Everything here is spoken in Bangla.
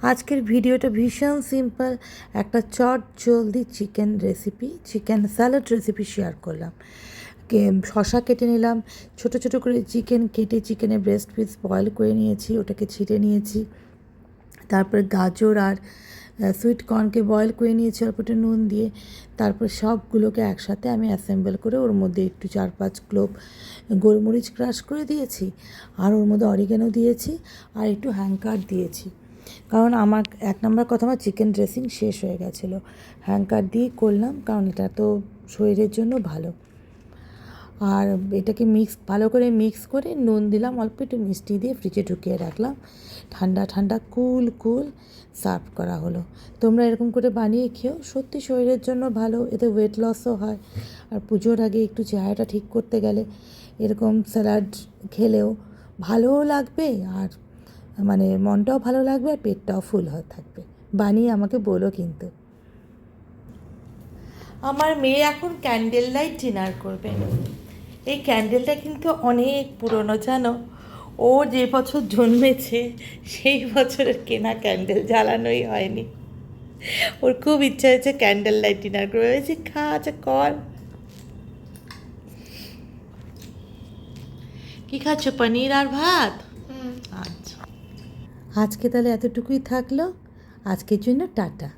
আজকের ভিডিওটা ভীষণ সিম্পল, একটা চট জলদি চিকেন স্যালাড রেসিপি শেয়ার করলাম। শসা কেটে নিলাম, ছোট ছোট করে চিকেন কেটে চিকেনের ব্রেস্ট পিস বয়েল করে নিয়েছি, ওটাকে ছিটে নিয়েছি। তারপর গাজর আর সুইট কর্নকে বয়েল করে নিয়েছি অল্প একটু নুন দিয়ে। তারপর সবগুলোকে একসাথে আমি অ্যাসেম্বল করে ওর মধ্যে একটু 4-5 ক্লোভ গোলমরিচ ক্রাশ করে দিয়েছি, আর ওর মধ্যে অরিগ্যানো দিয়েছি, আর একটু হ্যাঙ্কার দিয়েছি। কারণ আমার 1 নম্বর কথা, আমার চিকেন ড্রেসিং শেষ হয়ে গেছিলো। হ্যাঙ্কার দিয়ে করলাম, কারণ এটা তো শরীরের জন্য ভালো। আর এটাকে ভালো করে মিক্স করে নুন দিলাম, অল্প একটু মিষ্টি দিয়ে ফ্রিজে ঢুকিয়ে রাখলাম। ঠান্ডা ঠান্ডা কুল সার্ভ করা হলো। তোমরা এরকম করে বানিয়ে খেও, সত্যি শরীরের জন্য ভালো, এতে ওয়েট লসও হয়। আর পুজোর আগে একটু চেহারাটা ঠিক করতে গেলে এরকম স্যালাড খেলেও ভালোও লাগবে, আর মানে মনটাও ভালো লাগবে, আর পেটটাও ফুল হয়ে থাকবে। বানিয়ে আমাকে বলো কিন্তু। আমার মেয়ে এখন ক্যান্ডেল লাইট ডিনার করবে। এই ক্যান্ডেলটা কিন্তু অনেক পুরনো, জানো। ও যে বছর জন্মেছে সেই বছরের কেনা ক্যান্ডেল, জ্বালানোই হয়নি। ওর খুব ইচ্ছা হয়েছে ক্যান্ডেল লাইট ডিনার করবে। বলেছি খা, আচ্ছা কর। কি খাচ্ছ, পনির আর ভাত? আচ্ছা, আজকে তাহলে এতটুকুই থাকলো। আজকের জন্য টাটা।